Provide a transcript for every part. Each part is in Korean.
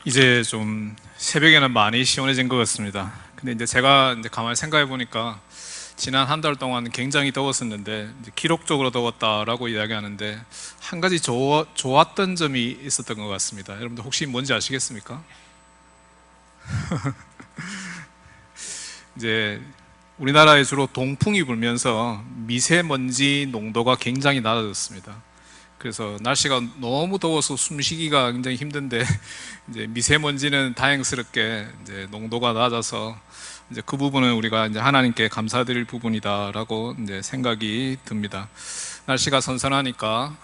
이제 좀 새벽에는 많이 시원해진 것 같습니다. 근데 이제 제가 이제 가만히 생각해 보니까 지난 한 달 동안 굉장히 더웠었는데 이제 기록적으로 더웠다라고 이야기하는데 한 가지 좋았던 점이 있었던 것 같습니다. 여러분들 혹시 뭔지 아시겠습니까? 이제 우리나라에 주로 동풍이 불면서 미세먼지 농도가 굉장히 낮아졌습니다. 그래서 날씨가 너무 더워서 숨쉬기가 굉장히 힘든데 이제 미세먼지는 다행스럽게 이제 농도가 낮아서 이제 그 부분은 우리가 이제 하나님께 감사드릴 부분이다라고 이제 생각이 듭니다. 날씨가 선선하니까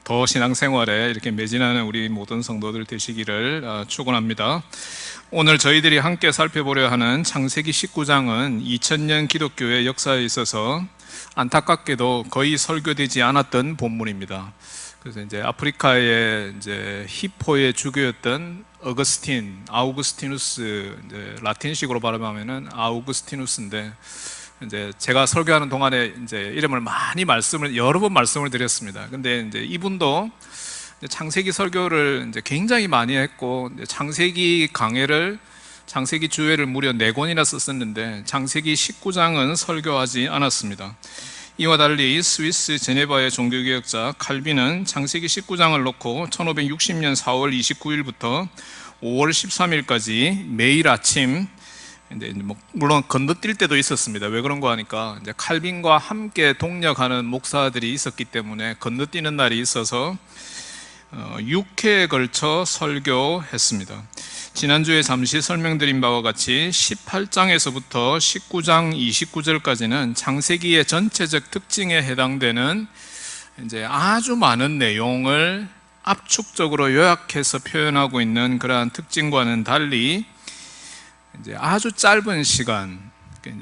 더 신앙생활에 이렇게 매진하는 우리 모든 성도들 되시기를 축원합니다. 오늘 저희들이 함께 살펴보려 하는 창세기 19장은 2000년 기독교의 역사에 있어서 안타깝게도 거의 설교되지 않았던 본문입니다. 그래서 이제 아프리카의 이제 히포의 주교였던 아우구스티누스, 이제 라틴식으로 발음하면은 아우구스티누스인데, 이제 제가 설교하는 동안에 이제 이름을 여러 번 말씀을 드렸습니다. 근데 이제 이분도 창세기 설교를 이제 굉장히 많이 했고, 창세기 주회를 무려 4권이나 썼었는데 창세기 19장은 설교하지 않았습니다. 이와 달리 스위스 제네바의 종교개혁자 칼빈은 창세기 19장을 놓고 1560년 4월 29일부터 5월 13일까지 매일 아침, 물론 건너뛸 때도 있었습니다. 왜 그런가 하니까 이제 칼빈과 함께 동력하는 목사들이 있었기 때문에 건너뛰는 날이 있어서 6회에 걸쳐 설교했습니다. 지난주에 잠시 설명드린 바와 같이 18장에서부터 19장 29절까지는 창세기의 전체적 특징에 해당되는 이제 아주 많은 내용을 압축적으로 요약해서 표현하고 있는 그러한 특징과는 달리 이제 아주 짧은 시간,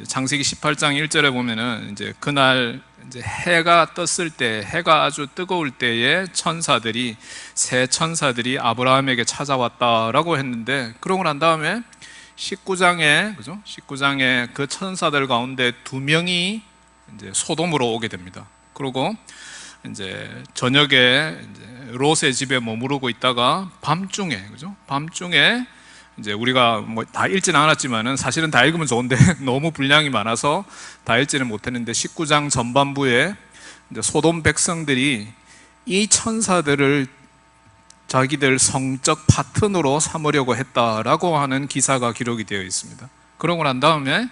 창세기 18장 1절에 보면은 이제 그날 이제 해가 떴을 때, 해가 아주 뜨거울 때에 새 천사들이 아브라함에게 찾아왔다라고 했는데, 그러고 난 다음에 19장에 그 천사들 가운데 2명이 이제 소돔으로 오게 됩니다. 그리고 이제 저녁에 이제 롯의 집에 머무르고 있다가 밤중에 이제 우리가 다 읽지는 않았지만은 사실은 다 읽으면 좋은데 너무 분량이 많아서 다 읽지는 못했는데 19장 전반부에 이제 소돔 백성들이 이 천사들을 자기들 성적 파트너로 삼으려고 했다라고 하는 기사가 기록이 되어 있습니다. 그러고 난 다음에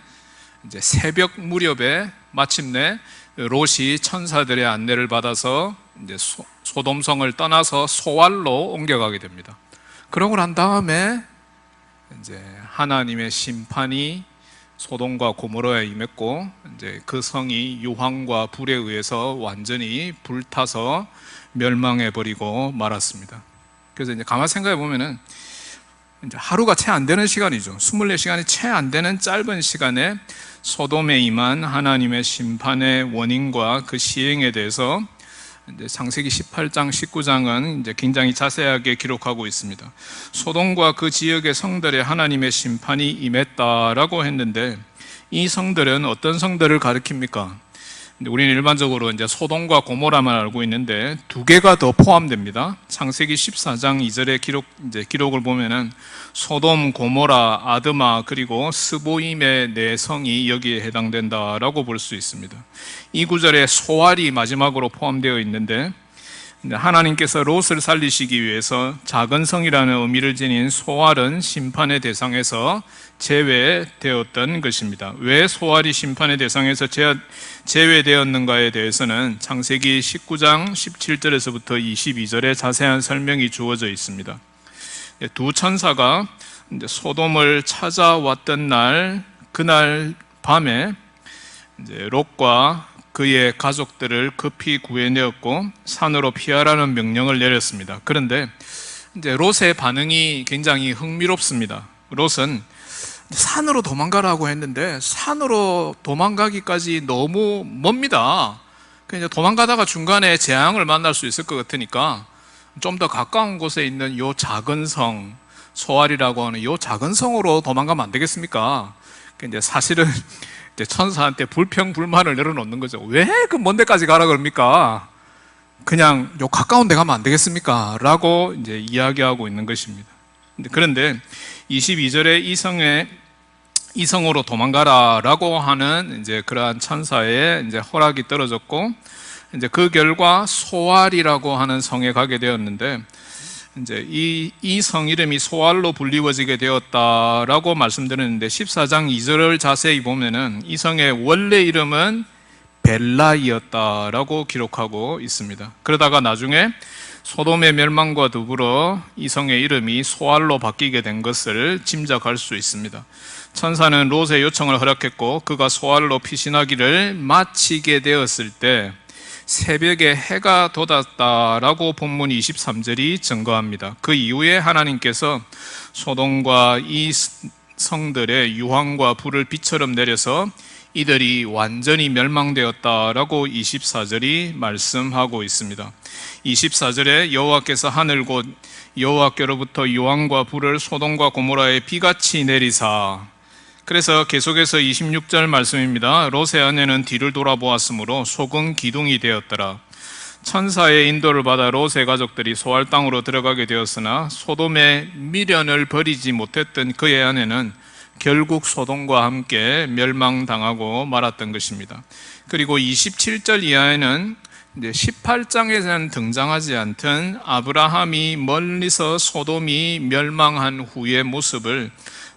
이제 새벽 무렵에 마침내 롯이 천사들의 안내를 받아서 이제 소돔성을 떠나서 소알로 옮겨가게 됩니다. 그러고 난 다음에 이제 하나님의 심판이 소돔과 고모라에 임했고, 이제 그 성이 유황과 불에 의해서 완전히 불타서 멸망해 버리고 말았습니다. 그래서 이제 가만 생각해 보면은 이제 하루가 채 안 되는 시간이죠. 24시간이 채 안 되는 짧은 시간에 소돔에 임한 하나님의 심판의 원인과 그 시행에 대해서 이제 창세기 18장, 19장은 이제 굉장히 자세하게 기록하고 있습니다. 소돔과 그 지역의 성들에 하나님의 심판이 임했다라고 했는데, 이 성들은 어떤 성들을 가리킵니까? 우리는 일반적으로 이제 소돔과 고모라만 알고 있는데 2개가 더 포함됩니다. 창세기 14장 2절의 기록을 보면은 소돔, 고모라, 아드마 그리고 스보임의 4성이 여기에 해당된다라고 볼 수 있습니다. 이 구절에 소알이 마지막으로 포함되어 있는데, 하나님께서 롯을 살리시기 위해서 작은 성이라는 의미를 지닌 소알은 심판의 대상에서 제외되었던 것입니다. 왜 소알이 심판의 대상에서 제외되었는가에 대해서는 창세기 19장 17절에서부터 22절에 자세한 설명이 주어져 있습니다. 2 천사가 소돔을 찾아왔던 그날 밤에 이제 롯과 그의 가족들을 급히 구해내었고 산으로 피하라는 명령을 내렸습니다. 그런데 이제 롯의 반응이 굉장히 흥미롭습니다. 롯은 산으로 도망가라고 했는데 산으로 도망가기까지 너무 멉니다. 그냥 도망가다가 중간에 재앙을 만날 수 있을 것 같으니까 좀 더 가까운 곳에 있는 요 작은 성, 소알이라고 하는 요 작은 성으로 도망가면 안 되겠습니까? 이제 사실은 이제 천사한테 불평불만을 내려놓는 거죠. 왜 그 먼 데까지 가라 그럽니까? 그냥 요 가까운 데 가면 안 되겠습니까? 라고 이제 이야기하고 있는 것입니다. 그런데 22절에 이성으로 도망가라라고 하는 이제 그러한 천사의 이제 허락이 떨어졌고, 이제 그 결과 소알이라고 하는 성에 가게 되었는데, 이제 이 성 이름이 소알로 불리워지게 되었다라고 말씀드렸는데, 14장 2절을 자세히 보면은 이 성의 원래 이름은 벨라이었다라고 기록하고 있습니다. 그러다가 나중에 소돔의 멸망과 더불어 이 성의 이름이 소알로 바뀌게 된 것을 짐작할 수 있습니다. 천사는 롯의 요청을 허락했고, 그가 소알로 피신하기를 마치게 되었을 때 새벽에 해가 돋았다라고 본문 23절이 증거합니다. 그 이후에 하나님께서 소돔과 이 성들의 유황과 불을 비처럼 내려서 이들이 완전히 멸망되었다라고 24절이 말씀하고 있습니다. 24절에 여호와께서 하늘 곧 여호와께로부터 유황과 불을 소돔과 고모라에 비같이 내리사, 그래서 계속해서 26절 말씀입니다. 롯의 아내는 뒤를 돌아보았으므로 속은 기둥이 되었더라. 천사의 인도를 받아 롯의 가족들이 소알 땅으로 들어가게 되었으나 소돔의 미련을 버리지 못했던 그의 아내는 결국 소돔과 함께 멸망당하고 말았던 것입니다. 그리고 27절 이하에는 18장에서는 등장하지 않던 아브라함이 멀리서 소돔이 멸망한 후의 모습을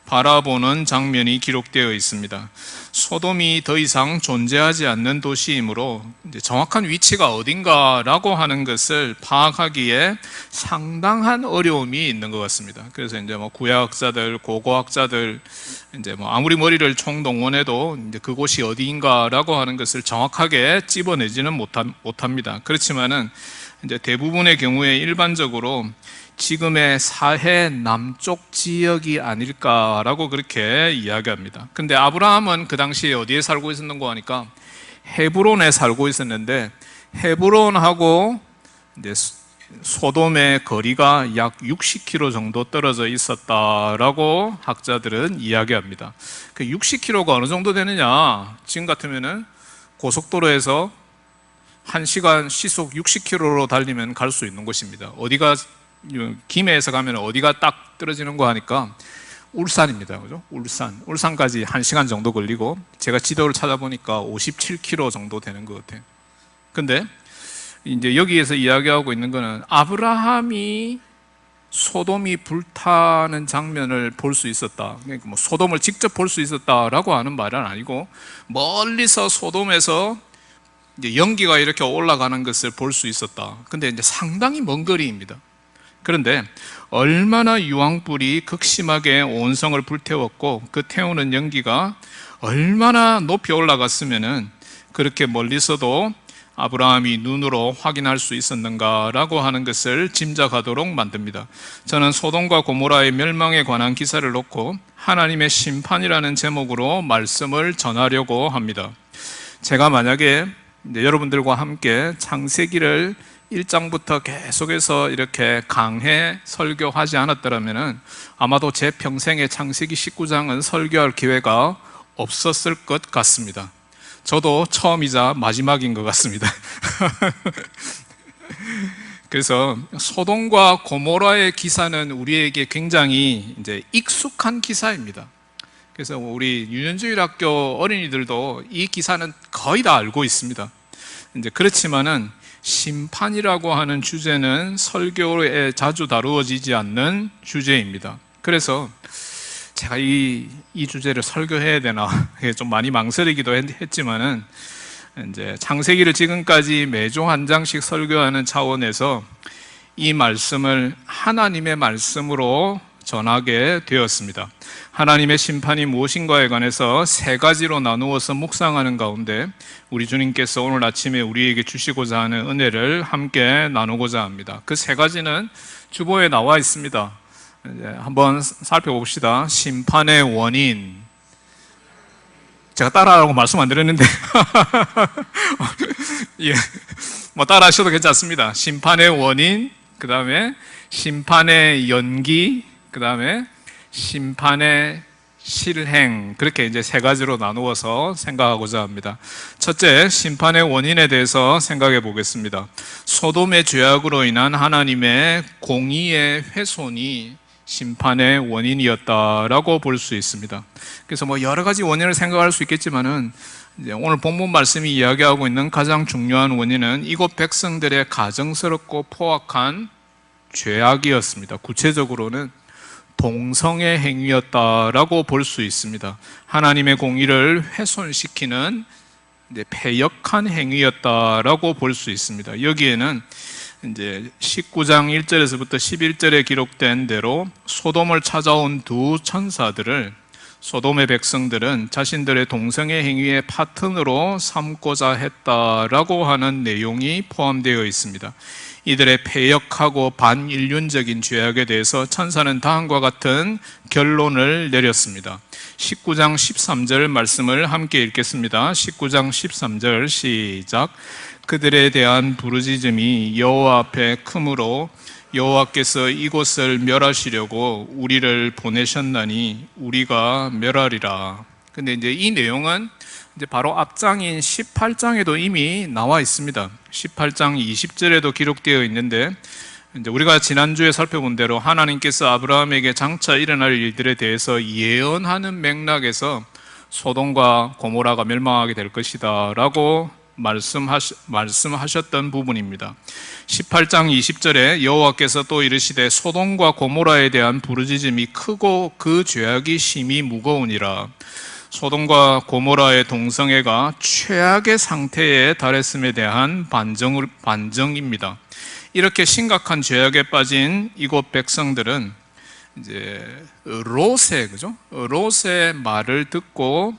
바라보는 장면이 기록되어 있습니다. 소돔이 더 이상 존재하지 않는 도시이므로 정확한 위치가 어딘가라고 하는 것을 파악하기에 상당한 어려움이 있는 것 같습니다. 그래서 이제 구약학자들, 고고학자들 이제 아무리 머리를 총동원해도 이제 그곳이 어디인가라고 하는 것을 정확하게 찝어내지는 못합니다. 그렇지만은 이제 대부분의 경우에 일반적으로 지금의 사해 남쪽 지역이 아닐까라고 그렇게 이야기합니다. 근데 아브라함은 그 당시에 어디에 살고 있었는고 하니까 헤브론에 살고 있었는데, 헤브론하고 이제 소돔의 거리가 약 60km 정도 떨어져 있었다라고 학자들은 이야기합니다. 그 60km가 어느 정도 되느냐? 지금 같으면은 고속도로에서 1시간 시속 60km로 달리면 갈 수 있는 곳입니다. 어디가 김해에서 가면 어디가 딱 떨어지는 거 하니까 울산입니다. 그죠? 울산까지 1시간 정도 걸리고, 제가 지도를 찾아보니까 57km 정도 되는 것 같아요. 근데 이제 여기에서 이야기하고 있는 거는 아브라함이 소돔이 불타는 장면을 볼 수 있었다. 그러니까 소돔을 직접 볼 수 있었다라고 하는 말은 아니고, 멀리서 소돔에서 이제 연기가 이렇게 올라가는 것을 볼 수 있었다. 근데 이제 상당히 먼 거리입니다. 그런데 얼마나 유황불이 극심하게 온 성을 불태웠고, 그 태우는 연기가 얼마나 높이 올라갔으면은 그렇게 멀리서도 아브라함이 눈으로 확인할 수 있었는가라고 하는 것을 짐작하도록 만듭니다. 저는 소돔과 고모라의 멸망에 관한 기사를 놓고 하나님의 심판이라는 제목으로 말씀을 전하려고 합니다. 제가 만약에 여러분들과 함께 창세기를 1장부터 계속해서 이렇게 강해 설교하지 않았더라면 아마도 제 평생에 창세기 19장은 설교할 기회가 없었을 것 같습니다. 저도 처음이자 마지막인 것 같습니다. 그래서 소돔과 고모라의 기사는 우리에게 굉장히 이제 익숙한 기사입니다. 그래서 우리 유년주일학교 어린이들도 이 기사는 거의 다 알고 있습니다. 이제 그렇지만은 심판이라고 하는 주제는 설교에 자주 다루어지지 않는 주제입니다. 그래서 제가 이 주제를 설교해야 되나 좀 많이 망설이기도 했지만은 이제 창세기를 지금까지 매주 한 장씩 설교하는 차원에서 이 말씀을 하나님의 말씀으로 전하게 되었습니다. 하나님의 심판이 무엇인가에 관해서 세 가지로 나누어서 묵상하는 가운데 우리 주님께서 오늘 아침에 우리에게 주시고자 하는 은혜를 함께 나누고자 합니다. 그 세 가지는 주보에 나와 있습니다. 이제 한번 살펴봅시다. 심판의 원인. 제가 따라하라고 말씀 안 드렸는데 예, 따라 하셔도 괜찮습니다. 심판의 원인, 그 다음에 심판의 연기, 그 다음에 심판의 실행, 그렇게 이제 세 가지로 나누어서 생각하고자 합니다. 첫째, 심판의 원인에 대해서 생각해 보겠습니다. 소돔의 죄악으로 인한 하나님의 공의의 훼손이 심판의 원인이었다라고 볼 수 있습니다. 그래서 뭐 여러 가지 원인을 생각할 수 있겠지만은 이제 오늘 본문 말씀이 이야기하고 있는 가장 중요한 원인은 이곳 백성들의 가증스럽고 포악한 죄악이었습니다. 구체적으로는 동성애 행위였다라고 볼 수 있습니다. 하나님의 공의를 훼손시키는 패역한 행위였다라고 볼 수 있습니다. 여기에는 이제 19장 1절에서부터 11절에 기록된 대로 소돔을 찾아온 두 천사들을 소돔의 백성들은 자신들의 동성애 행위의 파트너로 삼고자 했다라고 하는 내용이 포함되어 있습니다. 이들의 패역하고 반인륜적인 죄악에 대해서 천사는 다음과 같은 결론을 내렸습니다. 19장 13절 말씀을 함께 읽겠습니다. 19장 13절 시작. 그들에 대한 부르짖음이 여호와 앞에 크므로 여호와께서 이곳을 멸하시려고 우리를 보내셨나니 우리가 멸하리라. 근데 이제 이 내용은 이제 바로 앞장인 18장에도 이미 나와 있습니다. 18장 20절에도 기록되어 있는데, 이제 우리가 지난주에 살펴본 대로 하나님께서 아브라함에게 장차 일어날 일들에 대해서 예언하는 맥락에서 소돔과 고모라가 멸망하게 될 것이다 라고 말씀하셨던 부분입니다. 18장 20절에 여호와께서 또 이르시되 소돔과 고모라에 대한 부르짖음이 크고 그 죄악이 심히 무거우니라. 소돔과 고모라의 동성애가 최악의 상태에 달했음에 대한 반정입니다. 이렇게 심각한 죄악에 빠진 이곳 백성들은 이제 롯의 말을 듣고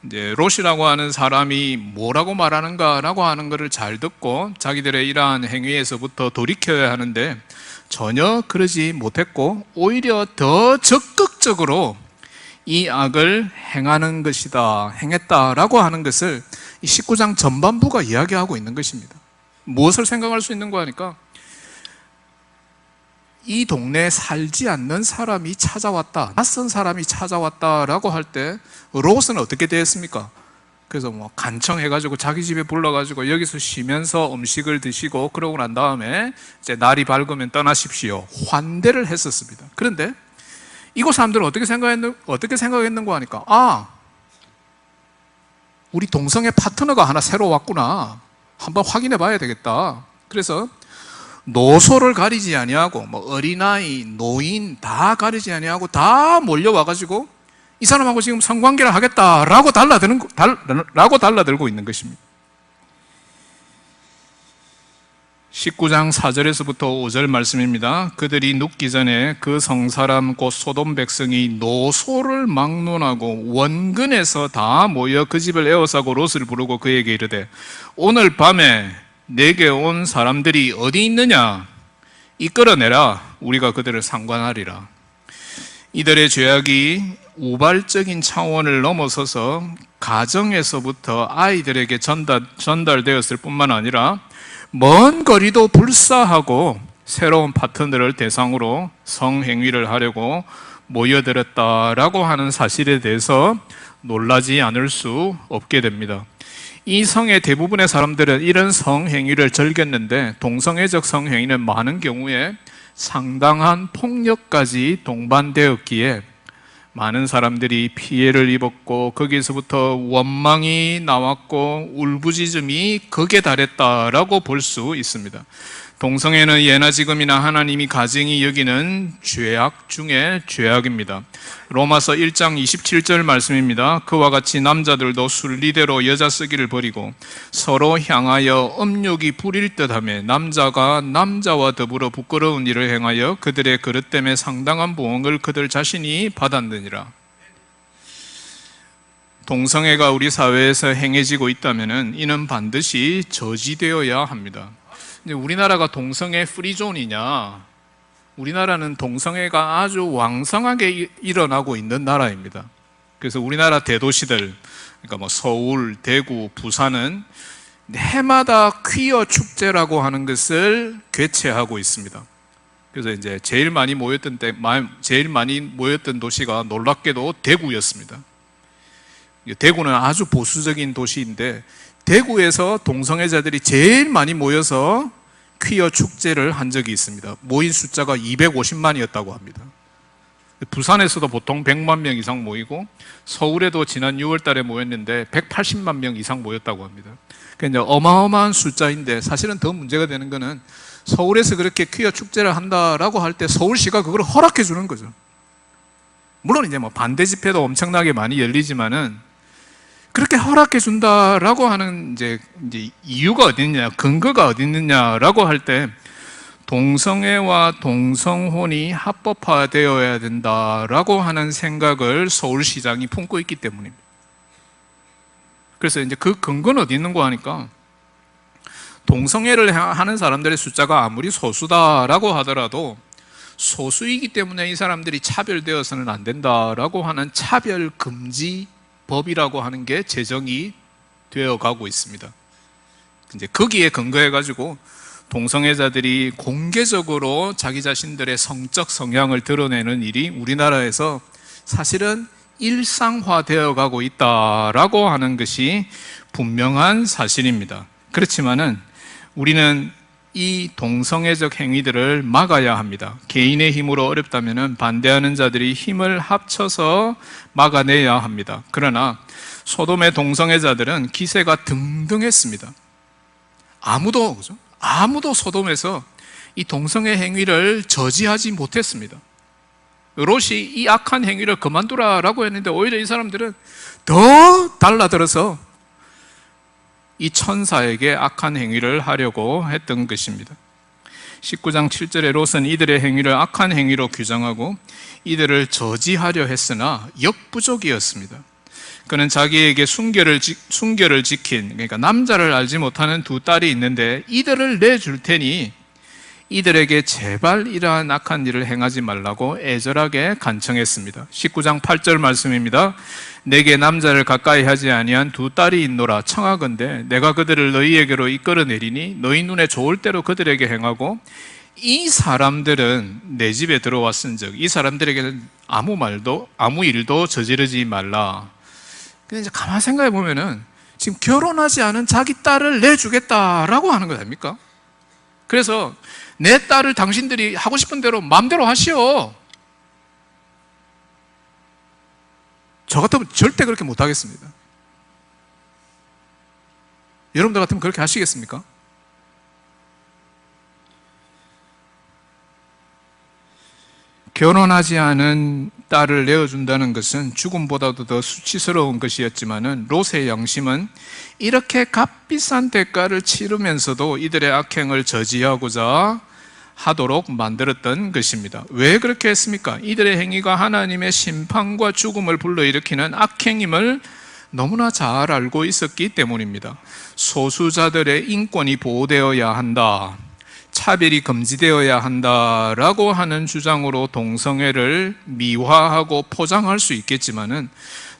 이제 롯이라고 하는 사람이 뭐라고 말하는가라고 하는 것을 잘 듣고 자기들의 이러한 행위에서부터 돌이켜야 하는데 전혀 그러지 못했고 오히려 더 적극적으로 이 악을 행했다라고 하는 것을 이 19장 전반부가 이야기하고 있는 것입니다. 무엇을 생각할 수 있는 거 하니까 이 동네에 살지 않는 사람이 찾아왔다, 낯선 사람이 찾아왔다라고 할 때 롯은 어떻게 되었습니까? 그래서 뭐 간청해가지고 자기 집에 불러가지고 여기서 쉬면서 음식을 드시고 그러고 난 다음에 이제 날이 밝으면 떠나십시오, 환대를 했었습니다. 그런데 이곳 사람들은 어떻게 생각했는가 하니까 우리 동성애 파트너가 하나 새로 왔구나, 한번 확인해 봐야 되겠다. 그래서 노소를 가리지 아니하고 뭐 어린아이, 노인 다 가리지 아니하고 다 몰려와가지고 이 사람하고 지금 성관계를 하겠다라고 달라들고 있는 것입니다. 19장 4절에서부터 5절 말씀입니다. 그들이 눕기 전에 그 성사람 곧 소돔 백성이 노소를 막론하고 원근에서 다 모여 그 집을 에워싸고 롯을 부르고 그에게 이르되 오늘 밤에 내게 온 사람들이 어디 있느냐? 이끌어내라. 우리가 그들을 상관하리라. 이들의 죄악이 우발적인 차원을 넘어서서 가정에서부터 아이들에게 전달되었을 뿐만 아니라 먼 거리도 불사하고 새로운 파트너를 대상으로 성행위를 하려고 모여들었다라고 하는 사실에 대해서 놀라지 않을 수 없게 됩니다. 이 성의 대부분의 사람들은 이런 성행위를 즐겼는데 동성애적 성행위는 많은 경우에 상당한 폭력까지 동반되었기에 많은 사람들이 피해를 입었고 거기서부터 원망이 나왔고 울부짖음이 극에 달했다라고 볼 수 있습니다. 동성애는 예나 지금이나 하나님이 가증히 여기는 죄악 중에 죄악입니다. 로마서 1장 27절 말씀입니다. 그와 같이 남자들도 순리대로 여자 쓰기를 버리고 서로 향하여 음욕이 부릴 듯하며 남자가 남자와 더불어 부끄러운 일을 행하여 그들의 그릇 때문에 상당한 보응을 그들 자신이 받았느니라. 동성애가 우리 사회에서 행해지고 있다면 이는 반드시 저지되어야 합니다. 우리나라가 동성애 프리존이냐? 우리나라는 동성애가 아주 왕성하게 일어나고 있는 나라입니다. 그래서 우리나라 대도시들, 그러니까 뭐 서울, 대구, 부산은 해마다 퀴어 축제라고 하는 것을 개최하고 있습니다. 그래서 이제 제일 많이 모였던 도시가 놀랍게도 대구였습니다. 대구는 아주 보수적인 도시인데 대구에서 동성애자들이 제일 많이 모여서 퀴어 축제를 한 적이 있습니다. 모인 숫자가 250만이었다고 합니다. 부산에서도 보통 100만 명 이상 모이고 서울에도 지난 6월 달에 모였는데 180만 명 이상 모였다고 합니다. 그러니까 이제 어마어마한 숫자인데 사실은 더 문제가 되는 거는 서울에서 그렇게 퀴어 축제를 한다라고 할 때 서울시가 그걸 허락해 주는 거죠. 물론 이제 뭐 반대 집회도 엄청나게 많이 열리지만은 그렇게 허락해 준다라고 하는 이제 이유가 어디 있느냐, 근거가 어디 있느냐라고 할 때 동성애와 동성혼이 합법화되어야 된다라고 하는 생각을 서울시장이 품고 있기 때문입니다. 그래서 이제 그 근거는 어디 있는 거 하니까 동성애를 하는 사람들의 숫자가 아무리 소수다라고 하더라도 소수이기 때문에 이 사람들이 차별되어서는 안 된다라고 하는 차별금지법이라고 하는 게 제정이 되어 가고 있습니다. 이제 거기에 근거해 가지고 동성애자들이 공개적으로 자기 자신들의 성적 성향을 드러내는 일이 우리나라에서 사실은 일상화되어 가고 있다라고 하는 것이 분명한 사실입니다. 그렇지만은 우리는 이 동성애적 행위들을 막아야 합니다. 개인의 힘으로 어렵다면 반대하는 자들이 힘을 합쳐서 막아내야 합니다. 그러나 소돔의 동성애자들은 기세가 등등했습니다. 아무도 소돔에서 이 동성애 행위를 저지하지 못했습니다. 롯이 이 악한 행위를 그만두라라고 했는데 오히려 이 사람들은 더 달라들어서 이 천사에게 악한 행위를 하려고 했던 것입니다. 19장 7절에 롯은 이들의 행위를 악한 행위로 규정하고 이들을 저지하려 했으나 역부족이었습니다. 그는 자기에게 순결을 지킨, 그러니까 남자를 알지 못하는 두 딸이 있는데 이들을 내줄 테니 이들에게 제발 이러한 악한 일을 행하지 말라고 애절하게 간청했습니다. 19장 8절 말씀입니다. 내게 남자를 가까이 하지 아니한 두 딸이 있노라. 청하건대 내가 그들을 너희에게로 이끌어내리니 너희 눈에 좋을 대로 그들에게 행하고 이 사람들은 내 집에 들어왔은즉 이 사람들에게는 아무 일도 저지르지 말라. 근데 이제 가만 생각해 보면은 지금 결혼하지 않은 자기 딸을 내주겠다라고 하는 거 아닙니까? 그래서 내 딸을 당신들이 하고 싶은 대로 마음대로 하시오. 저 같으면 절대 그렇게 못 하겠습니다. 여러분들 같으면 그렇게 하시겠습니까? 결혼하지 않은 딸을 내어준다는 것은 죽음보다도 더 수치스러운 것이었지만은 롯의 양심은 이렇게 값비싼 대가를 치르면서도 이들의 악행을 저지하고자 하도록 만들었던 것입니다. 왜 그렇게 했습니까? 이들의 행위가 하나님의 심판과 죽음을 불러일으키는 악행임을 너무나 잘 알고 있었기 때문입니다. 소수자들의 인권이 보호되어야 한다, 차별이 금지되어야 한다라고 하는 주장으로 동성애를 미화하고 포장할 수 있겠지만은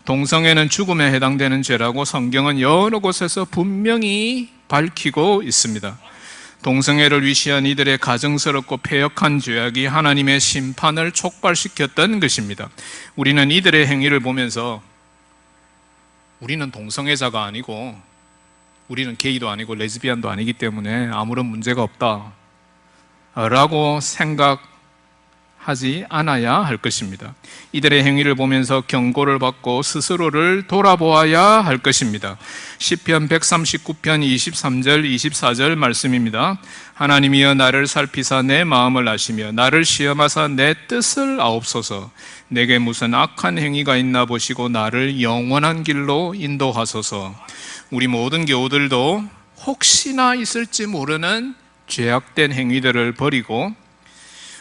동성애는 죽음에 해당되는 죄라고 성경은 여러 곳에서 분명히 밝히고 있습니다. 동성애를 위시한 이들의 가증스럽고 패역한 죄악이 하나님의 심판을 촉발시켰던 것입니다. 우리는 이들의 행위를 보면서 우리는 동성애자가 아니고 우리는 게이도 아니고 레즈비안도 아니기 때문에 아무런 문제가 없다 라고 생각하지 않아야 할 것입니다. 이들의 행위를 보면서 경고를 받고 스스로를 돌아보아야 할 것입니다. 시편 139편 23절 24절 말씀입니다. 하나님이여 나를 살피사 내 마음을 아시며 나를 시험하사 내 뜻을 아옵소서. 내게 무슨 악한 행위가 있나 보시고 나를 영원한 길로 인도하소서. 우리 모든 교우들도 혹시나 있을지 모르는 죄악된 행위들을 버리고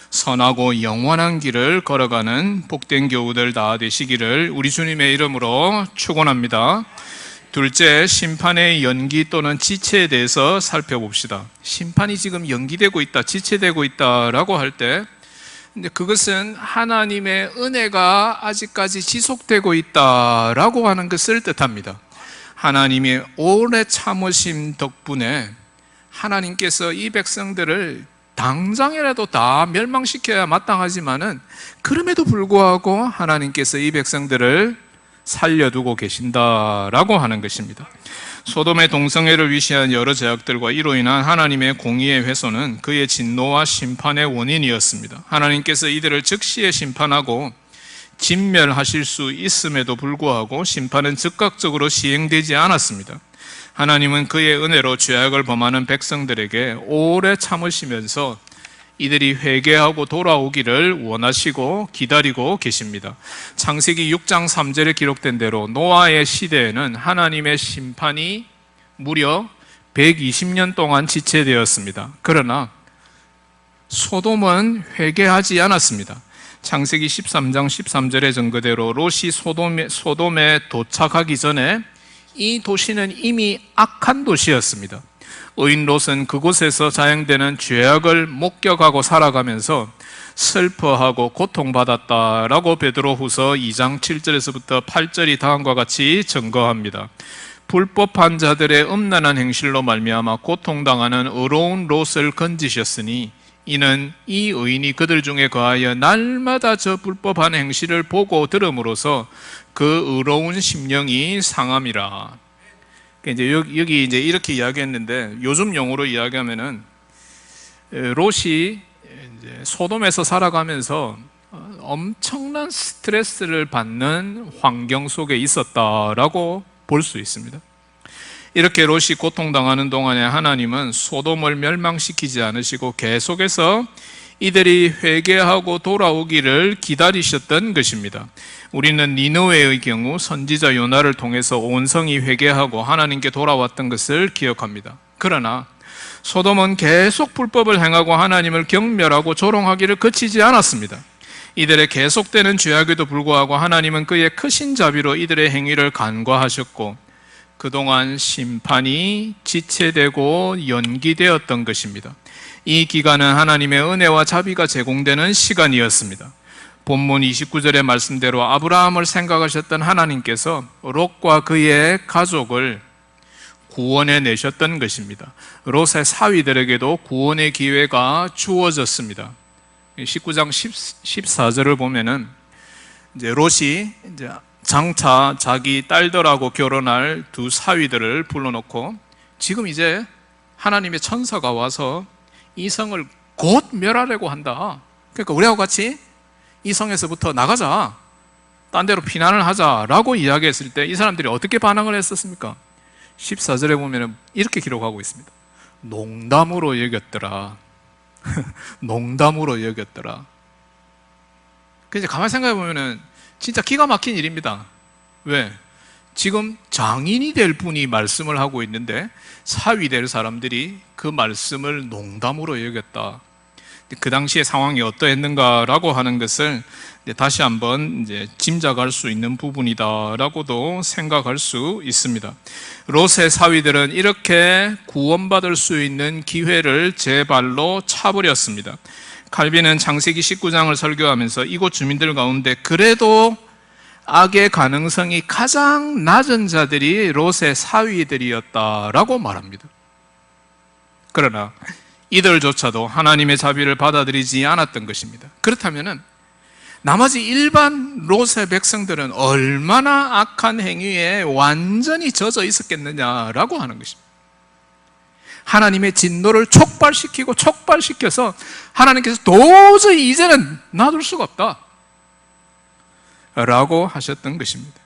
선하고 영원한 길을 걸어가는 복된 교우들 다 되시기를 우리 주님의 이름으로 축원합니다. 둘째, 심판의 연기 또는 지체에 대해서 살펴봅시다. 심판이 지금 연기되고 있다, 지체되고 있다라고 할 때 근데 그것은 하나님의 은혜가 아직까지 지속되고 있다라고 하는 것을 뜻합니다. 하나님의 오래 참으심 덕분에 하나님께서 이 백성들을 당장이라도 다 멸망시켜야 마땅하지만은 그럼에도 불구하고 하나님께서 이 백성들을 살려두고 계신다라고 하는 것입니다. 소돔의 동성애를 위시한 여러 죄악들과 이로 인한 하나님의 공의의 훼손은 그의 진노와 심판의 원인이었습니다. 하나님께서 이들을 즉시에 심판하고 진멸하실 수 있음에도 불구하고 심판은 즉각적으로 시행되지 않았습니다. 하나님은 그의 은혜로 죄악을 범하는 백성들에게 오래 참으시면서 이들이 회개하고 돌아오기를 원하시고 기다리고 계십니다. 창세기 6장 3절에 기록된 대로 노아의 시대에는 하나님의 심판이 무려 120년 동안 지체되었습니다. 그러나 소돔은 회개하지 않았습니다. 창세기 13장 13절의 증거대로 롯이 소돔에 도착하기 전에 이 도시는 이미 악한 도시였습니다. 의인 롯은 그곳에서 자행되는 죄악을 목격하고 살아가면서 슬퍼하고 고통받았다라고 베드로후서 2장 7절에서부터 8절이 다음과 같이 증거합니다. 불법한 자들의 음란한 행실로 말미암아 고통당하는 의로운 롯을 건지셨으니 이는 이 의인이 그들 중에 거하여 날마다 저 불법한 행실을 보고 들음으로써 그 의로운 심령이 상함이라. 이제 여기 이제 이렇게 이야기했는데 요즘 용어로 이야기하면은 롯이 이제 소돔에서 살아가면서 엄청난 스트레스를 받는 환경 속에 있었다라고 볼 수 있습니다. 이렇게 롯이 고통당하는 동안에 하나님은 소돔을 멸망시키지 않으시고 계속해서 이들이 회개하고 돌아오기를 기다리셨던 것입니다. 우리는 니느웨의 경우 선지자 요나를 통해서 온 성이 회개하고 하나님께 돌아왔던 것을 기억합니다. 그러나 소돔은 계속 불법을 행하고 하나님을 경멸하고 조롱하기를 그치지 않았습니다. 이들의 계속되는 죄악에도 불구하고 하나님은 그의 크신 자비로 이들의 행위를 간과하셨고 그동안 심판이 지체되고 연기되었던 것입니다. 이 기간은 하나님의 은혜와 자비가 제공되는 시간이었습니다. 본문 29절의 말씀대로 아브라함을 생각하셨던 하나님께서 롯과 그의 가족을 구원해 내셨던 것입니다. 롯의 사위들에게도 구원의 기회가 주어졌습니다. 19장 14절을 보면은 이제 롯이 이제 장차 자기 딸들하고 결혼할 두 사위들을 불러놓고 지금 이제 하나님의 천사가 와서 이 성을 곧 멸하려고 한다. 그러니까 우리하고 같이 이 성에서부터 나가자. 딴 데로 피난을 하자라고 이야기했을 때 이 사람들이 어떻게 반응을 했었습니까? 14절에 보면 이렇게 기록하고 있습니다. 농담으로 여겼더라. 농담으로 여겼더라. 그래서 가만히 생각해 보면은 진짜 기가 막힌 일입니다. 왜? 지금 장인이 될 분이 말씀을 하고 있는데 사위 될 사람들이 그 말씀을 농담으로 여겼다. 그 당시의 상황이 어떠했는가라고 하는 것을 다시 한번 이제 짐작할 수 있는 부분이다라고도 생각할 수 있습니다. 롯의 사위들은 이렇게 구원받을 수 있는 기회를 제 발로 차버렸습니다. 칼빈은 창세기 19장을 설교하면서 이곳 주민들 가운데 그래도 악의 가능성이 가장 낮은 자들이 롯의 사위들이었다라고 말합니다. 그러나 이들조차도 하나님의 자비를 받아들이지 않았던 것입니다. 그렇다면 나머지 일반 롯의 백성들은 얼마나 악한 행위에 완전히 젖어 있었겠느냐라고 하는 것입니다. 하나님의 진노를 촉발시켜서 하나님께서 도저히 이제는 놔둘 수가 없다 라고 하셨던 것입니다.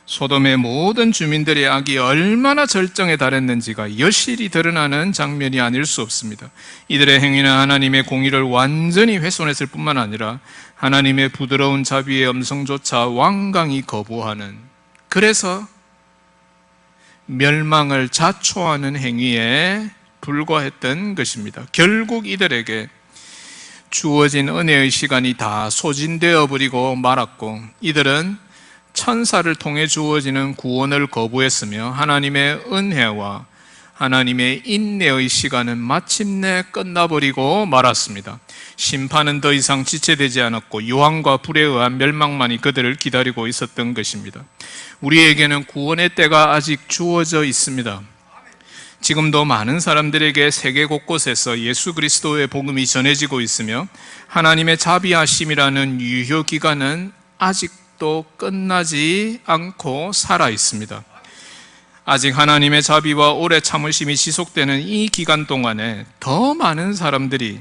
소돔의 모든 주민들의 악이 얼마나 절정에 달했는지가 여실히 드러나는 장면이 아닐 수 없습니다. 이들의 행위는 하나님의 공의를 완전히 훼손했을 뿐만 아니라 하나님의 부드러운 자비의 음성조차 완강히 거부하는, 그래서 멸망을 자초하는 행위에 불과했던 것입니다. 결국 이들에게 주어진 은혜의 시간이 다 소진되어 버리고 말았고 이들은 천사를 통해 주어지는 구원을 거부했으며 하나님의 은혜와 하나님의 인내의 시간은 마침내 끝나버리고 말았습니다. 심판은 더 이상 지체되지 않았고 유황과 불에 의한 멸망만이 그들을 기다리고 있었던 것입니다. 우리에게는 구원의 때가 아직 주어져 있습니다. 지금도 많은 사람들에게 세계 곳곳에서 예수 그리스도의 복음이 전해지고 있으며 하나님의 자비하심이라는 유효 기간은 아직도 끝나지 않고 살아 있습니다. 아직 하나님의 자비와 오래 참으심이 지속되는 이 기간 동안에 더 많은 사람들이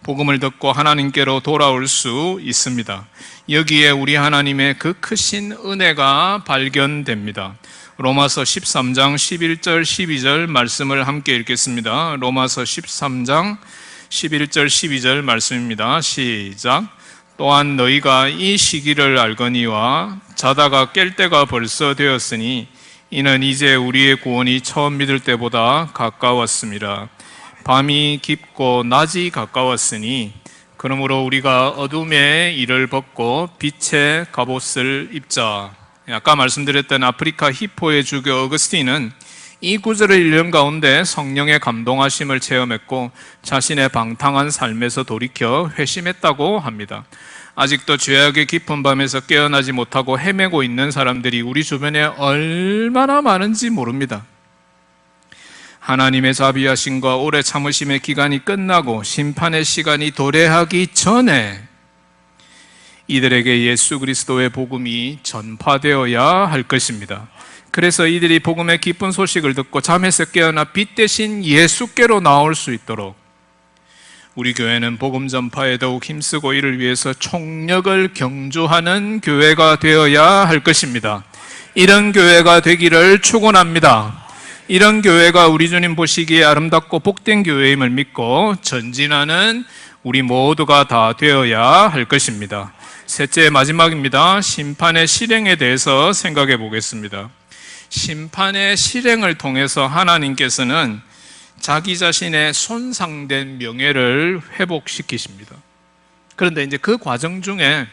복음을 듣고 하나님께로 돌아올 수 있습니다. 여기에 우리 하나님의 그 크신 은혜가 발견됩니다. 로마서 13장 11절 12절 말씀을 함께 읽겠습니다. 로마서 13장 11절 12절 말씀입니다. 시작. 또한 너희가 이 시기를 알거니와 자다가 깰 때가 벌써 되었으니 이는 이제 우리의 구원이 처음 믿을 때보다 가까웠습니다. 밤이 깊고 낮이 가까웠으니 그러므로 우리가 어둠의 일을 벗고 빛의 갑옷을 입자. 아까 말씀드렸던 아프리카 히포의 주교 어거스틴은 이 구절을 읽는 가운데 성령의 감동하심을 체험했고 자신의 방탕한 삶에서 돌이켜 회심했다고 합니다. 아직도 죄악의 깊은 밤에서 깨어나지 못하고 헤매고 있는 사람들이 우리 주변에 얼마나 많은지 모릅니다. 하나님의 자비하심과 오래 참으심의 기간이 끝나고 심판의 시간이 도래하기 전에 이들에게 예수 그리스도의 복음이 전파되어야 할 것입니다. 그래서 이들이 복음의 기쁜 소식을 듣고 잠에서 깨어나 빛 대신 예수께로 나올 수 있도록 우리 교회는 복음 전파에 더욱 힘쓰고 이를 위해서 총력을 경주하는 교회가 되어야 할 것입니다. 이런 교회가 되기를 축원합니다. 이런 교회가 우리 주님 보시기에 아름답고 복된 교회임을 믿고 전진하는 우리 모두가 다 되어야 할 것입니다. 셋째, 마지막입니다. 심판의 실행에 대해서 생각해 보겠습니다. 심판의 실행을 통해서 하나님께서는 자기 자신의 손상된 명예를 회복시키십니다. 그런데 이제 그 과정 중에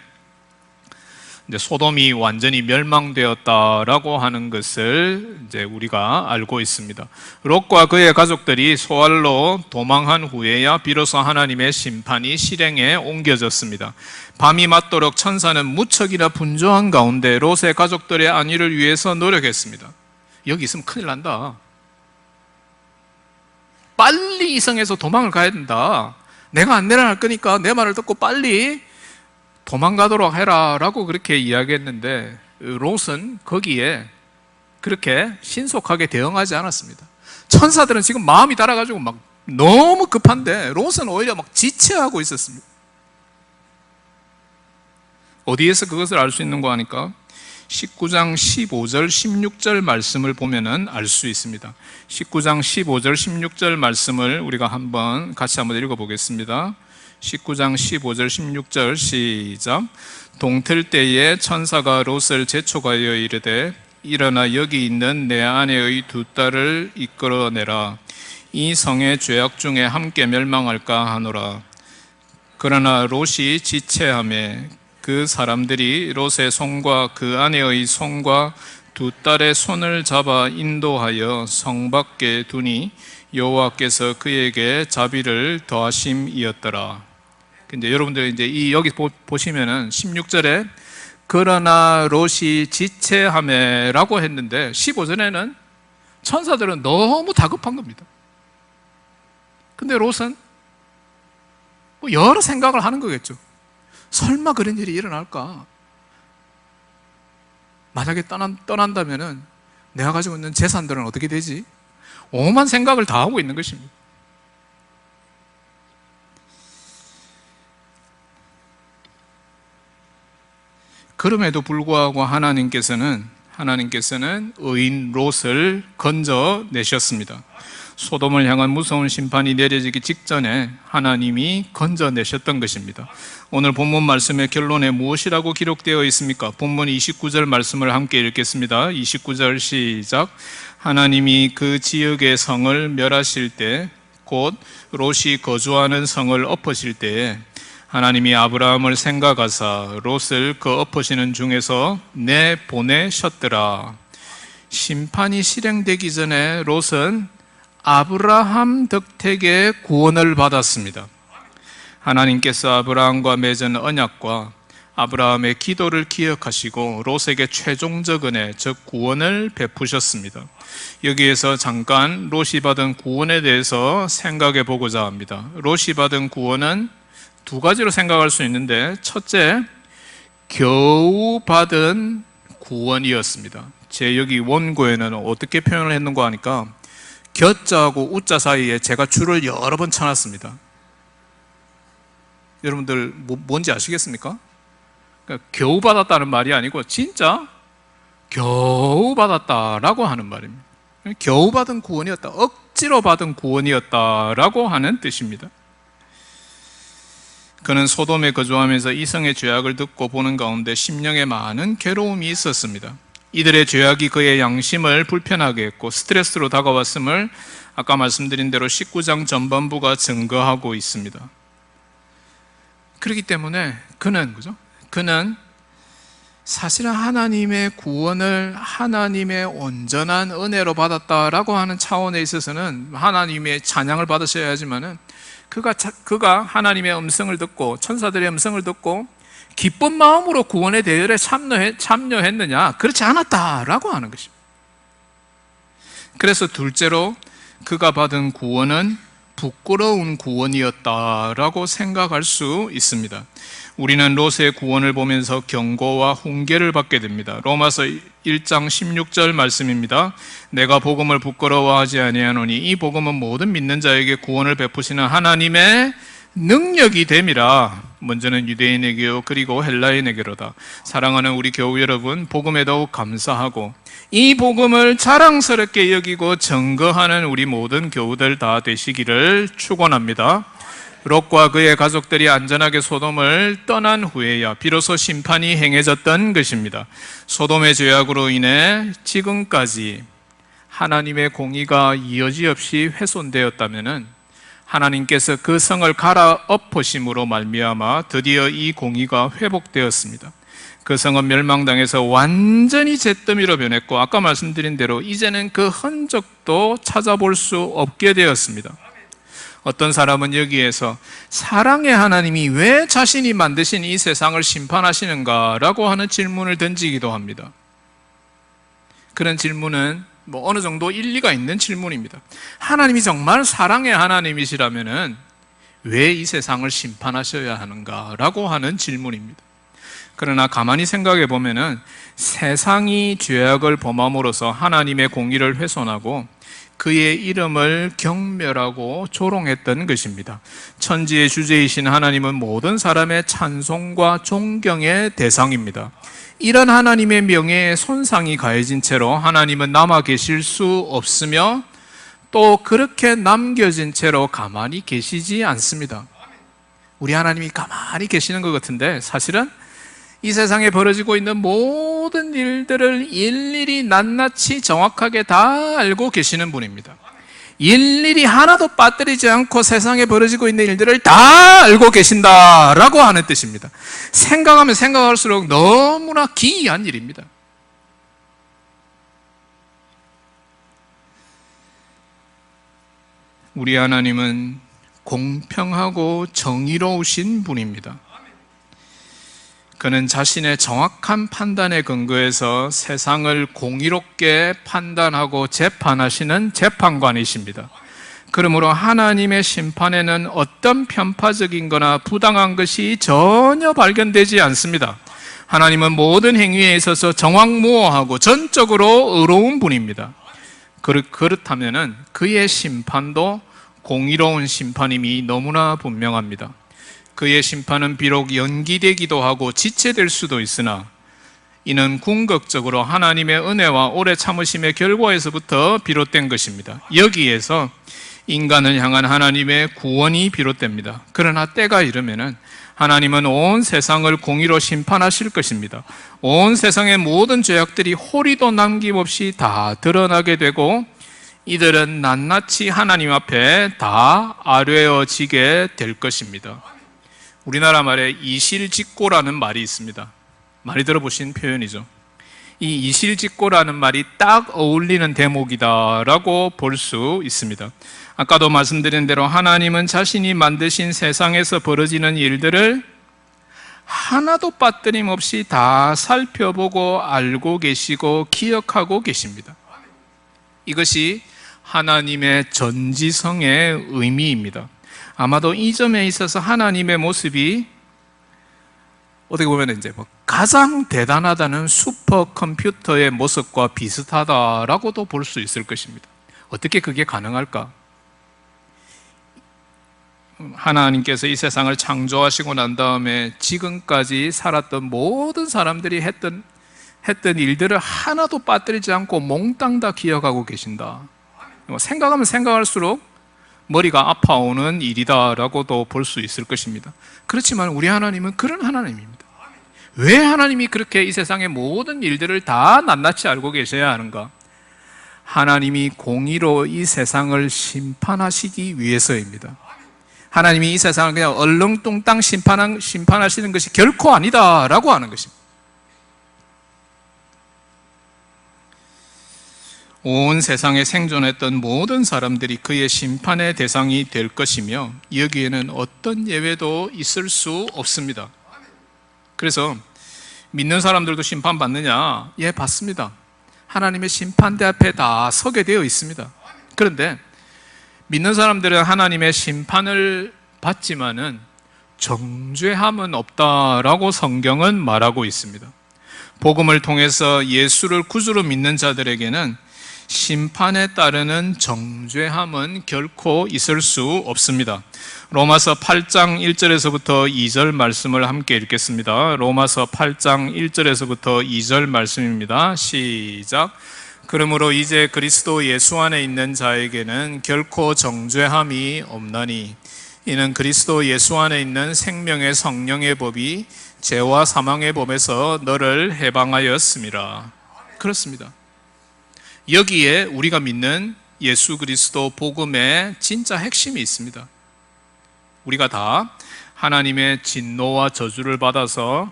이제 소돔이 완전히 멸망되었다라고 하는 것을 이제 우리가 알고 있습니다. 롯과 그의 가족들이 소알로 도망한 후에야 비로소 하나님의 심판이 실행에 옮겨졌습니다. 밤이 맞도록 천사는 무척이나 분주한 가운데 롯의 가족들의 안위를 위해서 노력했습니다. 여기 있으면 큰일 난다. 빨리 이성에서 도망을 가야 된다. 내가 안내를 할 거니까 내 말을 듣고 빨리 도망가도록 해라 라고 그렇게 이야기했는데 롯은 거기에 그렇게 신속하게 대응하지 않았습니다. 천사들은 지금 마음이 달아가지고 막 너무 급한데 롯은 오히려 막 지체하고 있었습니다. 어디에서 그것을 알 수 있는가 하니까 19장 15절 16절 말씀을 보면은 알 수 있습니다. 19장 15절 16절 말씀을 우리가 같이 한번 읽어보겠습니다. 19장 15절 16절 시작. 동틀 때에 천사가 롯을 재촉하여 이르되 일어나 여기 있는 내 아내의 두 딸을 이끌어내라. 이 성의 죄악 중에 함께 멸망할까 하노라. 그러나 롯이 지체하매 그 사람들이 롯의 손과 그 아내의 손과 두 딸의 손을 잡아 인도하여 성 밖에 두니 여호와께서 그에게 자비를 더하심이었더라. 근데 여러분들 이제 여기 보시면은 16절에 그러나 롯이 지체하매라고 했는데 15절에는 천사들은 너무 다급한 겁니다. 근데 롯은 뭐 여러 생각을 하는 거겠죠. 설마 그런 일이 일어날까? 만약에 떠난다면은 내가 가지고 있는 재산들은 어떻게 되지? 오만 생각을 다 하고 있는 것입니다. 그럼에도 불구하고 하나님께서는 의인 롯을 건져내셨습니다. 소돔을 향한 무서운 심판이 내려지기 직전에 하나님이 건져내셨던 것입니다. 오늘 본문 말씀의 결론에 무엇이라고 기록되어 있습니까? 본문 29절 말씀을 함께 읽겠습니다. 29절 시작. 하나님이 그 지역의 성을 멸하실 때, 곧 롯이 거주하는 성을 엎으실 때에 하나님이 아브라함을 생각하사 롯을 그 엎으시는 중에서 내보내셨더라. 심판이 실행되기 전에 롯은 아브라함 덕택의 구원을 받았습니다. 하나님께서 아브라함과 맺은 언약과 아브라함의 기도를 기억하시고 롯에게 최종적 은혜, 즉 구원을 베푸셨습니다. 여기에서 잠깐 롯이 받은 구원에 대해서 생각해 보고자 합니다. 롯이 받은 구원은 두 가지로 생각할 수 있는데, 첫째, 겨우 받은 구원이었습니다. 제 여기 원고에는 어떻게 표현을 했는가 하니까 겨자하고 우자 사이에 제가 줄을 여러 번 쳐놨습니다. 여러분들 뭔지 아시겠습니까? 그러니까 겨우 받았다는 말이 아니고 진짜 겨우 받았다라고 하는 말입니다. 겨우 받은 구원이었다, 억지로 받은 구원이었다라고 하는 뜻입니다. 그는 소돔에 거주하면서 이성의 죄악을 듣고 보는 가운데 심령에 많은 괴로움이 있었습니다. 이들의 죄악이 그의 양심을 불편하게 했고 스트레스로 다가왔음을 아까 말씀드린 대로 19장 전반부가 증거하고 있습니다. 그렇기 때문에 그는 사실은 하나님의 구원을 하나님의 온전한 은혜로 받았다라고 하는 차원에 있어서는 하나님의 찬양을 받으셔야 하지만은 그가 하나님의 음성을 듣고 천사들의 음성을 듣고 기쁜 마음으로 구원의 대열에 참여했느냐? 그렇지 않았다라고 하는 것입니다. 그래서 둘째로 그가 받은 구원은 부끄러운 구원이었다라고 생각할 수 있습니다. 우리는 롯의 구원을 보면서 경고와 훈계를 받게 됩니다. 로마서 1장 16절 말씀입니다. 내가 복음을 부끄러워하지 아니하노니 이 복음은 모든 믿는 자에게 구원을 베푸시는 하나님의 능력이 됨이라. 먼저는 유대인에게요 그리고 헬라인에게로다. 사랑하는 우리 교우 여러분, 복음에 더욱 감사하고 이 복음을 자랑스럽게 여기고 증거하는 우리 모든 교우들 다 되시기를 축원합니다. 롯과 그의 가족들이 안전하게 소돔을 떠난 후에야 비로소 심판이 행해졌던 것입니다. 소돔의 죄악으로 인해 지금까지 하나님의 공의가 여지없이 훼손되었다면 하나님께서 그 성을 갈아엎으심으로 말미암아 드디어 이 공의가 회복되었습니다. 그 성은 멸망당해서 완전히 잿더미로 변했고 아까 말씀드린 대로 이제는 그 흔적도 찾아볼 수 없게 되었습니다. 어떤 사람은 여기에서 사랑의 하나님이 왜 자신이 만드신 이 세상을 심판하시는가라고 하는 질문을 던지기도 합니다. 그런 질문은 어느 정도 일리가 있는 질문입니다. 하나님이 정말 사랑의 하나님이시라면 왜 이 세상을 심판하셔야 하는가라고 하는 질문입니다. 그러나 가만히 생각해 보면은 세상이 죄악을 범함으로써 하나님의 공의를 훼손하고 그의 이름을 경멸하고 조롱했던 것입니다. 천지의 주제이신 하나님은 모든 사람의 찬송과 존경의 대상입니다. 이런 하나님의 명예에 손상이 가해진 채로 하나님은 남아 계실 수 없으며 또 그렇게 남겨진 채로 가만히 계시지 않습니다. 우리 하나님이 가만히 계시는 것 같은데 사실은 이 세상에 벌어지고 있는 모든 일들을 일일이 낱낱이 정확하게 다 알고 계시는 분입니다. 일일이 하나도 빠뜨리지 않고 세상에 벌어지고 있는 일들을 다 알고 계신다라고 하는 뜻입니다. 생각하면 생각할수록 너무나 기이한 일입니다. 우리 하나님은 공평하고 정의로우신 분입니다. 그는 자신의 정확한 판단에 근거해서 세상을 공의롭게 판단하고 재판하시는 재판관이십니다. 그러므로 하나님의 심판에는 어떤 편파적인 거나 부당한 것이 전혀 발견되지 않습니다. 하나님은 모든 행위에 있어서 정확무오하고 전적으로 의로운 분입니다. 그렇다면 그의 심판도 공의로운 심판임이 너무나 분명합니다. 그의 심판은 비록 연기되기도 하고 지체될 수도 있으나 이는 궁극적으로 하나님의 은혜와 오래 참으심의 결과에서부터 비롯된 것입니다. 여기에서 인간을 향한 하나님의 구원이 비롯됩니다. 그러나 때가 이르면은 하나님은 온 세상을 공의로 심판하실 것입니다. 온 세상의 모든 죄악들이 호리도 남김없이 다 드러나게 되고 이들은 낱낱이 하나님 앞에 다 아뢰어지게 될 것입니다. 우리나라 말에 이실직고라는 말이 있습니다. 많이 들어보신 표현이죠. 이 이실직고라는 말이 딱 어울리는 대목이다라고 볼 수 있습니다. 아까도 말씀드린 대로 하나님은 자신이 만드신 세상에서 벌어지는 일들을 하나도 빠뜨림 없이 다 살펴보고 알고 계시고 기억하고 계십니다. 이것이 하나님의 전지성의 의미입니다. 아마도 이 점에 있어서 하나님의 모습이 어떻게 보면 이제 가장 대단하다는 슈퍼컴퓨터의 모습과 비슷하다라고도 볼 수 있을 것입니다. 어떻게 그게 가능할까? 하나님께서 이 세상을 창조하시고 난 다음에 지금까지 살았던 모든 사람들이 했던 일들을 하나도 빠뜨리지 않고 몽땅 다 기억하고 계신다. 생각하면 생각할수록 머리가 아파오는 일이다라고도 볼 수 있을 것입니다. 그렇지만 우리 하나님은 그런 하나님입니다. 왜 하나님이 그렇게 이 세상의 모든 일들을 다 낱낱이 알고 계셔야 하는가? 하나님이 공의로 이 세상을 심판하시기 위해서입니다. 하나님이 이 세상을 그냥 얼렁뚱땅 심판하시는 것이 결코 아니다라고 하는 것입니다. 온 세상에 생존했던 모든 사람들이 그의 심판의 대상이 될 것이며 여기에는 어떤 예외도 있을 수 없습니다. 그래서 믿는 사람들도 심판받느냐? 예, 받습니다. 하나님의 심판대 앞에 다 서게 되어 있습니다. 그런데 믿는 사람들은 하나님의 심판을 받지만은 정죄함은 없다라고 성경은 말하고 있습니다. 복음을 통해서 예수를 구주로 믿는 자들에게는 심판에 따르는 정죄함은 결코 있을 수 없습니다. 로마서 8장 1절에서부터 2절 말씀을 함께 읽겠습니다. 로마서 8장 1절에서부터 2절 말씀입니다. 시작. 그러므로 이제 그리스도 예수 안에 있는 자에게는 결코 정죄함이 없나니 이는 그리스도 예수 안에 있는 생명의 성령의 법이 죄와 사망의 법에서 너를 해방하였음이라. 그렇습니다. 여기에 우리가 믿는 예수 그리스도 복음의 진짜 핵심이 있습니다. 우리가 다 하나님의 진노와 저주를 받아서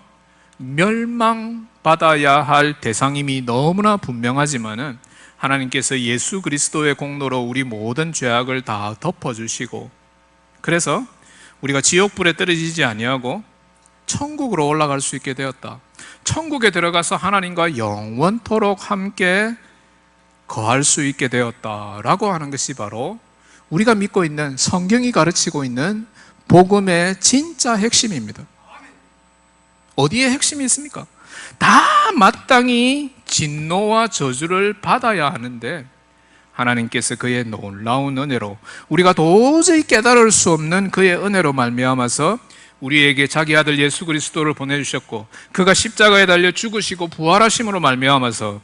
멸망받아야 할 대상임이 너무나 분명하지만은 하나님께서 예수 그리스도의 공로로 우리 모든 죄악을 다 덮어주시고 그래서 우리가 지옥불에 떨어지지 아니하고 천국으로 올라갈 수 있게 되었다. 천국에 들어가서 하나님과 영원토록 함께 거할 수 있게 되었다라고 하는 것이 바로 우리가 믿고 있는 성경이 가르치고 있는 복음의 진짜 핵심입니다. 어디에 핵심이 있습니까? 다 마땅히 진노와 저주를 받아야 하는데 하나님께서 그의 놀라운 은혜로 우리가 도저히 깨달을 수 없는 그의 은혜로 말미암아서 우리에게 자기 아들 예수 그리스도를 보내주셨고 그가 십자가에 달려 죽으시고 부활하심으로 말미암아서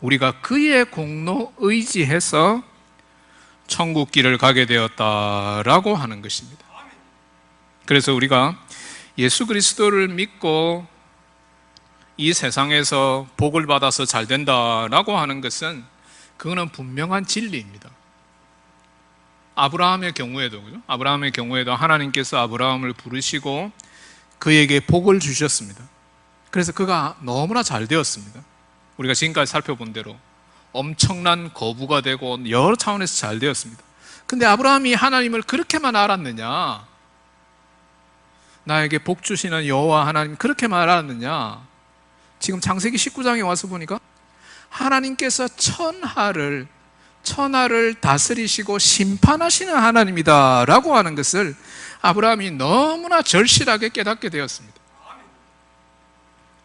우리가 그의 공로 의지해서 천국 길을 가게 되었다라고 하는 것입니다. 그래서 우리가 예수 그리스도를 믿고 이 세상에서 복을 받아서 잘 된다라고 하는 것은 그거는 분명한 진리입니다. 아브라함의 경우에도 그죠? 아브라함의 경우에도 하나님께서 아브라함을 부르시고 그에게 복을 주셨습니다. 그래서 그가 너무나 잘 되었습니다. 우리가 지금까지 살펴본 대로 엄청난 거부가 되고 여러 차원에서 잘 되었습니다. 근데 아브라함이 하나님을 그렇게만 알았느냐? 나에게 복 주시는 여호와 하나님 그렇게만 알았느냐? 지금 창세기 19장에 와서 보니까 하나님께서 천하를 다스리시고 심판하시는 하나님이다라고 하는 것을 아브라함이 너무나 절실하게 깨닫게 되었습니다.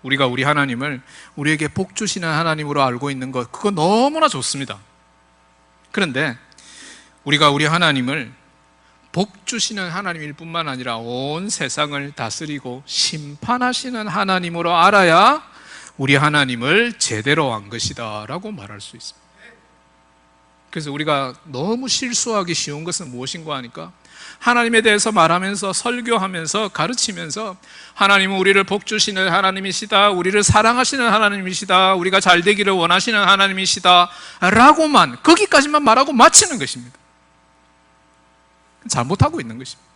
우리가 우리 하나님을 우리에게 복 주시는 하나님으로 알고 있는 것, 그거 너무나 좋습니다. 그런데 우리가 우리 하나님을 복 주시는 하나님일 뿐만 아니라 온 세상을 다스리고 심판하시는 하나님으로 알아야 우리 하나님을 제대로 안 것이다 라고 말할 수 있습니다. 그래서 우리가 너무 실수하기 쉬운 것은 무엇인가 하니까 하나님에 대해서 말하면서 설교하면서 가르치면서 하나님은 우리를 복 주시는 하나님이시다, 우리를 사랑하시는 하나님이시다, 우리가 잘 되기를 원하시는 하나님이시다 라고만, 거기까지만 말하고 마치는 것입니다. 잘못하고 있는 것입니다.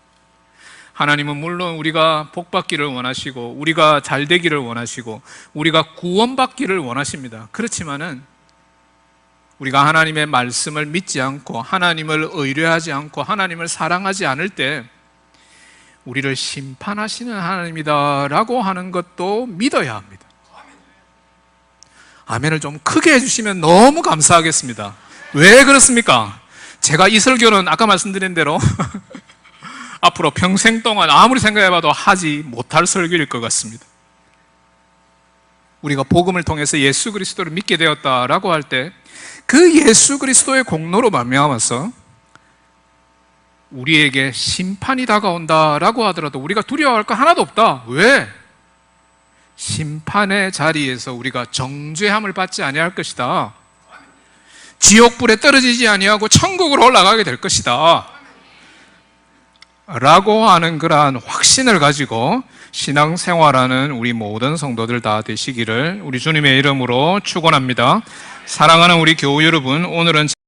하나님은 물론 우리가 복 받기를 원하시고 우리가 잘 되기를 원하시고 우리가 구원받기를 원하십니다. 그렇지만은 우리가 하나님의 말씀을 믿지 않고 하나님을 의뢰하지 않고 하나님을 사랑하지 않을 때 우리를 심판하시는 하나님이다 라고 하는 것도 믿어야 합니다. 아멘을 좀 크게 해주시면 너무 감사하겠습니다. 왜 그렇습니까? 제가 이 설교는 아까 말씀드린 대로 앞으로 평생 동안 아무리 생각해봐도 하지 못할 설교일 것 같습니다. 우리가 복음을 통해서 예수 그리스도를 믿게 되었다라고 할 때 그 예수 그리스도의 공로로 말미암아서 우리에게 심판이 다가온다라고 하더라도 우리가 두려워할 거 하나도 없다. 왜? 심판의 자리에서 우리가 정죄함을 받지 아니할 것이다. 지옥불에 떨어지지 아니하고 천국으로 올라가게 될 것이다. 라고 하는 그러한 확신을 가지고 신앙생활하는 우리 모든 성도들 다 되시기를 우리 주님의 이름으로 축원합니다. 사랑하는 우리 교우 여러분, 오늘은